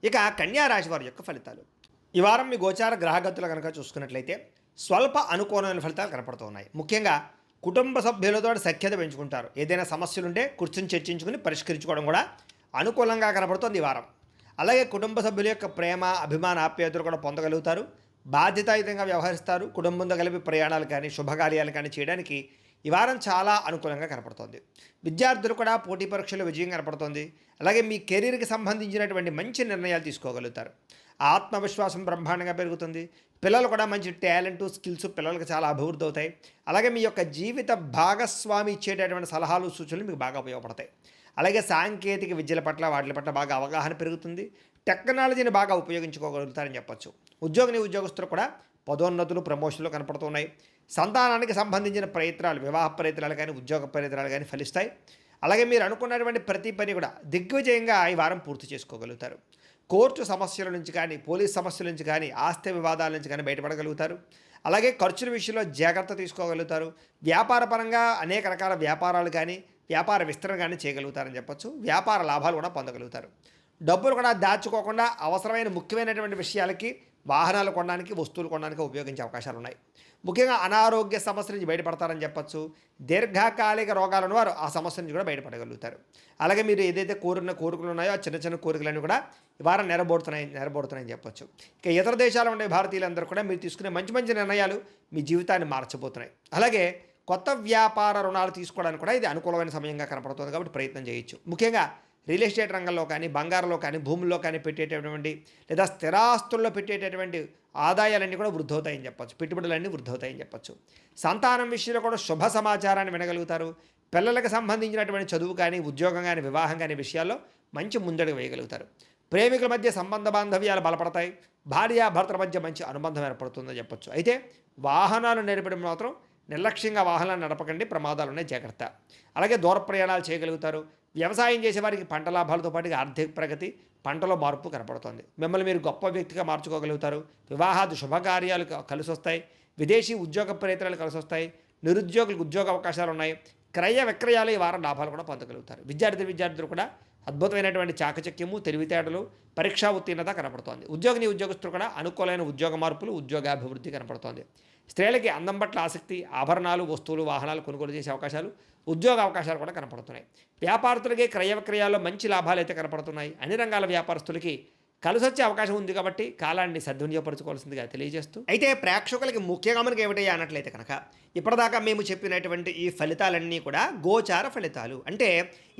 ఇక కన్యా రాశి వారి యొక్క ఫలితాలు. ఈ వారం మీ గోచార గ్రహగతులు కనుక చూసుకున్నట్లయితే స్వల్ప అనుకూలమైన ఫలితాలు కనపడుతూ ఉన్నాయి. ముఖ్యంగా కుటుంబ సభ్యులతో సఖ్యత పెంచుకుంటారు. ఏదైనా సమస్యలుంటే కూర్చొని చర్చించుకుని పరిష్కరించుకోవడం కూడా అనుకూలంగా కనపడుతుంది ఈ వారం. అలాగే కుటుంబ సభ్యుల యొక్క ప్రేమ, అభిమాన, ఆప్యాయతలు కూడా పొందగలుగుతారు. బాధ్యతాయుతంగా వ్యవహరిస్తారు. కుటుంబంతో కలిపి ప్రయాణాలు కానీ శుభకార్యాలు కానీ చేయడానికి ఈ వారం చాలా అనుకూలంగా కనపడుతోంది. విద్యార్థులు కూడా పోటీ పరీక్షల్లో విజయం కనపడుతోంది. అలాగే మీ కెరీర్కి సంబంధించినటువంటి మంచి నిర్ణయాలు తీసుకోగలుగుతారు. ఆత్మవిశ్వాసం బ్రహ్మాండంగా పెరుగుతుంది. పిల్లలు కూడా మంచి టాలెంట్, స్కిల్స్ పిల్లలకు చాలా అభివృద్ధి అవుతాయి. అలాగే మీ యొక్క జీవిత భాగస్వామి ఇచ్చేటటువంటి సలహాలు, సూచనలు మీకు బాగా ఉపయోగపడతాయి. అలాగే సాంకేతిక విద్యల పట్ల వాటి పట్ల బాగా అవగాహన పెరుగుతుంది. టెక్నాలజీని బాగా ఉపయోగించుకోగలుగుతారని చెప్పొచ్చు. ఉద్యోగస్తులు కూడా పదోన్నతులు, ప్రమోషన్లు కనపడుతున్నాయి. సంతానానికి సంబంధించిన ప్రయత్నాలు, వివాహ ప్రయత్నాలు కానీ ఉద్యోగ ప్రయత్నాలు కానీ ఫలిస్తాయి. అలాగే మీరు అనుకున్నటువంటి ప్రతి పని కూడా దిగ్విజయంగా ఈ వారం పూర్తి చేసుకోగలుగుతారు. కోర్టు సమస్యల నుంచి కానీ, పోలీస్ సమస్యల నుంచి కానీ, ఆస్తి వివాదాల నుంచి కానీ బయటపడగలుగుతారు. అలాగే ఖర్చుల విషయంలో జాగ్రత్త తీసుకోగలుగుతారు. వ్యాపారపరంగా అనేక రకాల వ్యాపారాలు కానీ, వ్యాపార విస్తరణ కానీ చేయగలుగుతారని చెప్పొచ్చు. వ్యాపార లాభాలు కూడా పొందగలుగుతారు. డబ్బులు కూడా దాచుకోకుండా అవసరమైన ముఖ్యమైనటువంటి విషయాలకి, వాహనాలు కొనడానికి, వస్తువులు కొనడానికి ఉపయోగించే అవకాశాలు ఉన్నాయి. ముఖ్యంగా అనారోగ్య సమస్య నుంచి బయటపడతారని చెప్పొచ్చు. దీర్ఘకాలిక రోగాలను వారు ఆ సమస్య నుంచి కూడా బయటపడగలుగుతారు. అలాగే మీరు ఏదైతే కోరికలు ఉన్నాయో ఆ చిన్న చిన్న కోరికలన్నీ కూడా ఈ వారం నెరబోడుతున్నాయని చెప్పొచ్చు. ఇక ఇతర దేశాల్లో ఉండే భారతీయులందరూ కూడా మీరు తీసుకునే మంచి మంచి నిర్ణయాలు మీ జీవితాన్ని మార్చబోతున్నాయి. అలాగే కొత్త వ్యాపార రుణాలు తీసుకోవడానికి కూడా ఇది అనుకూలమైన సమయంగా కనపడుతుంది కాబట్టి ప్రయత్నం చేయొచ్చు. ముఖ్యంగా రియల్ ఎస్టేట్ రంగంలో కానీ, బంగారంలో కానీ, భూముల్లో కానీ పెట్టేటటువంటి లేదా స్థిరాస్తుల్లో పెట్టేటటువంటి ఆదాయాలన్నీ కూడా వృద్ధవుతాయని చెప్పొచ్చు. పెట్టుబడులన్నీ వృద్ధవుతాయని చెప్పొచ్చు. సంతానం విషయంలో కూడా శుభ సమాచారాన్ని వినగలుగుతారు. పిల్లలకు సంబంధించినటువంటి చదువు కానీ, ఉద్యోగం కానీ, వివాహం కానీ విషయాల్లో మంచి ముందడుగు వేయగలుగుతారు. ప్రేమికుల మధ్య సంబంధ బాంధవ్యాలు బలపడతాయి. భార్యాభర్తల మధ్య మంచి అనుబంధం ఏర్పడుతుందని చెప్పొచ్చు. అయితే వాహనాలు నడిపడం మాత్రం నిర్లక్ష్యంగా వాహనాలు నడపకండి, ప్రమాదాలు ఉన్నాయి, జాగ్రత్త. అలాగే దూర ప్రయాణాలు చేయగలుగుతారు. వ్యవసాయం చేసే వారికి పంట లాభాలతో పాటు ఆర్థిక ప్రగతి, పంటలో మార్పు కనపడుతుంది. మిమ్మల్ని మీరు గొప్ప వ్యక్తిగా మార్చుకోగలుగుతారు. వివాహాది శుభకార్యాలు కలిసి వస్తాయి. విదేశీ ఉద్యోగ ప్రయత్నాలు కలిసి వస్తాయి. నిరుద్యోగులకు ఉద్యోగ అవకాశాలు ఉన్నాయి. క్రయ విక్రయాలు ఈ వారం లాభాలు కూడా పొందగలుగుతారు. విద్యార్థులు కూడా అద్భుతమైనటువంటి చాకచక్యము, తెలివితేటలు, పరీక్షా ఉత్తీర్ణత కనపడుతోంది. ఉద్యోగస్తులు కూడా అనుకూలమైన ఉద్యోగ మార్పులు, ఉద్యోగాభివృద్ధి కనపడుతోంది. స్త్రీలకి అందం పట్ల ఆసక్తి, ఆభరణాలు, వస్తువులు, వాహనాలు కొనుగోలు చేసే అవకాశాలు, ఉద్యోగ అవకాశాలు కూడా కనపడుతున్నాయి. వ్యాపారస్తులకి క్రయ విక్రయాల్లో మంచి లాభాలు అయితే కనపడుతున్నాయి. అన్ని రంగాల వ్యాపారస్తులకి కలిసొచ్చే అవకాశం ఉంది కాబట్టి కాలాన్ని సద్వినియోగపరచుకోవాల్సిందిగా తెలియజేస్తూ, అయితే ప్రేక్షకులకి ముఖ్యంగా మనకి ఏమిటయ్యా అన్నట్లయితే కనుక ఇప్పటిదాకా మేము చెప్పినటువంటి ఈ ఫలితాలన్నీ కూడా గోచార ఫలితాలు, అంటే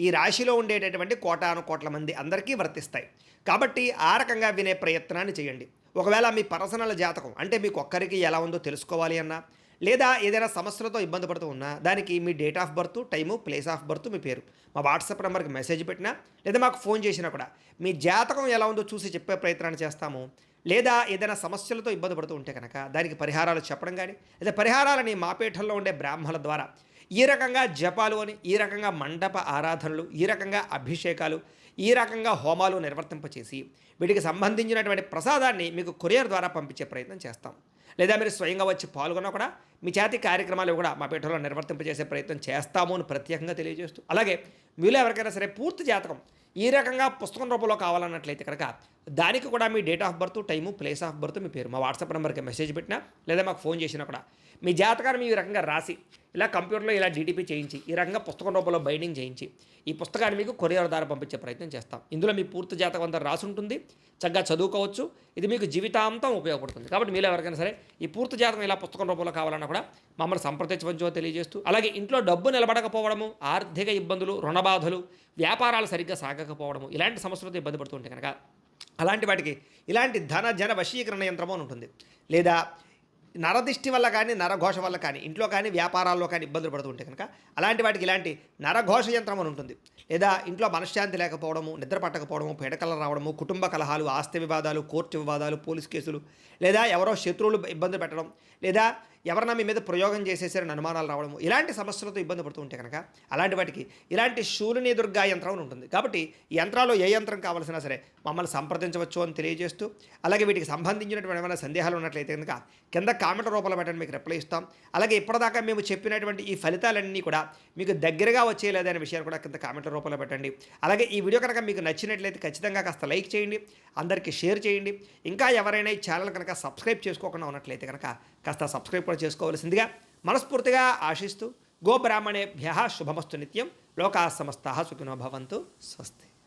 ఈ రాశిలో ఉండేటటువంటి కోటాను కోట్ల మంది అందరికీ వర్తిస్తాయి. కాబట్టి ఆ రకంగా వినే ప్రయత్నాన్ని చేయండి. ఒకవేళ మీ పర్సనల్ జాతకం అంటే మీకు ఒక్కరికి ఎలా ఉందో తెలుసుకోవాలి అన్నా, లేదా ఏదైనా సమస్యలతో ఇబ్బంది పడుతూ ఉన్నా దానికి మీ date of birth, time, place of birth, మీ పేరు మా వాట్సాప్ నెంబర్కి మెసేజ్ పెట్టినా లేదా మాకు ఫోన్ చేసినా కూడా మీ జాతకం ఎలా ఉందో చూసి చెప్పే ప్రయత్నాన్ని చేస్తాము. లేదా ఏదైనా సమస్యలతో ఇబ్బంది పడుతూ ఉంటే కనుక దానికి పరిహారాలు చెప్పడం కానీ, లేదా పరిహారాలని మా పీఠంలో ఉండే బ్రాహ్మణుల ద్వారా ఈ రకంగా జపాలు అని, ఈ రకంగా మండప ఆరాధనలు, ఈ రకంగా అభిషేకాలు, ఈ రకంగా హోమాలు నిర్వర్తింపచేసి వీటికి సంబంధించినటువంటి ప్రసాదాన్ని మీకు కొరియర్ ద్వారా పంపించే ప్రయత్నం చేస్తాం. లేదా మీరు స్వయంగా వచ్చి పాల్గొన్నా కూడా మీ చేతి కార్యక్రమాలు కూడా మా పీఠంలో నిర్వర్తింపజేసే ప్రయత్నం చేస్తాము అని ప్రత్యేకంగా తెలియజేస్తూ, అలాగే మీలో ఎవరికైనా సరే పూర్తి జాతకం ఈ రకంగా పుస్తకం రూపంలో కావాలన్నట్లయితే కనుక దానికి కూడా మీ date of birth, time, place of birth, మీ పేరు మా వాట్సాప్ నెంబర్కి మెసేజ్ పెట్టినా లేదా మాకు ఫోన్ చేసినా కూడా మీ జాతకాన్ని ఈ రకంగా రాసి ఇలా కంప్యూటర్లో ఇలా డీటీపీ చేయించి ఈ రకంగా పుస్తకం రూపంలో బైండింగ్ చేయించి ఈ పుస్తకాన్ని మీకు కొరియర్ ద్వారా పంపించే ప్రయత్నం చేస్తాం. ఇందులో మీ పూర్తి జాతకం అంతా రాసి ఉంటుంది. చక్కగా చదువుకోవచ్చు. ఇది మీకు జీవితాంతం ఉపయోగపడుతుంది. కాబట్టి మీలో ఎవరికైనా సరే ఈ పూర్తి జాతకం ఇలా పుస్తకం రూపంలో కావాలన్నా కూడా మమ్మల్ని సంప్రదించవచ్చో తెలియజేస్తూ, అలాగే ఇంట్లో డబ్బు నిలబడకపోవడము, ఆర్థిక ఇబ్బందులు, రుణబాధలు, వ్యాపారాలు సరిగ్గా సాగకపోవడము, ఇలాంటి సమస్యలతో ఇబ్బంది పడుతుంటే కనుక అలాంటి వాటికి ఇలాంటి జన వశీకరణ యంత్రము అని ఉంటుంది. లేదా నరదిష్టి వల్ల కానీ, నరఘోష వల్ల కానీ, ఇంట్లో కానీ వ్యాపారాల్లో కానీ ఇబ్బందులు పడుతుంటే కనుక అలాంటి వాటికి ఇలాంటి నరఘోష యంత్రం అని ఉంటుంది. లేదా ఇంట్లో మనశ్శాంతి లేకపోవడము, నిద్ర పట్టకపోవడము, పీడకలు రావడము, కుటుంబ కలహాలు, ఆస్తి వివాదాలు, కోర్టు వివాదాలు, పోలీస్ కేసులు, లేదా ఎవరో శత్రువులు ఇబ్బంది పెట్టడం, లేదా ఎవరన్నా మీ మీద ప్రయోగం చేసేసారని అనుమానాలు రావడము, ఇలాంటి సమస్యలతో ఇబ్బంది పడుతూ ఉంటే కనుక అలాంటి వాటికి ఇలాంటి శూలిని దుర్గా యంత్రం అని ఉంటుంది. కాబట్టి ఈ యంత్రాల్లో ఏ యంత్రం కావాల్సినా సరే మమ్మల్ని సంప్రదించవచ్చు అని తెలియజేస్తూ, అలాగే వీటికి సంబంధించినటువంటి ఏమైనా సందేహాలు ఉన్నట్లయితే కనుక కింద కామెంట్ రూపంలో పెట్టండి, మీకు రిప్లై ఇస్తాం. అలాగే ఇప్పటిదాకా మేము చెప్పినటువంటి ఈ ఫలితాలన్నీ కూడా మీకు దగ్గరగా వచ్చేయలేదా అనే విషయాన్ని కూడా కింద కామెంట్ల రూపంలో పెట్టండి. అలాగే ఈ వీడియో కనుక మీకు నచ్చినట్లయితే ఖచ్చితంగా కాస్త లైక్ చేయండి, అందరికీ షేర్ చేయండి. ఇంకా ఎవరైనా ఈ ఛానల్ కనుక సబ్స్క్రైబ్ చేసుకోకుండా ఉన్నట్లయితే కనుక కాస్త సబ్స్క్రైబ్ కూడా చేసుకోవాల్సిందిగా మనస్ఫూర్తిగా ఆశిస్తూ, గోబ్రాహ్మణేభ్యః శుభమస్తు నిత్యం, లోకాः సమస్తాः సుఖినో భవంతు. స్వస్తి.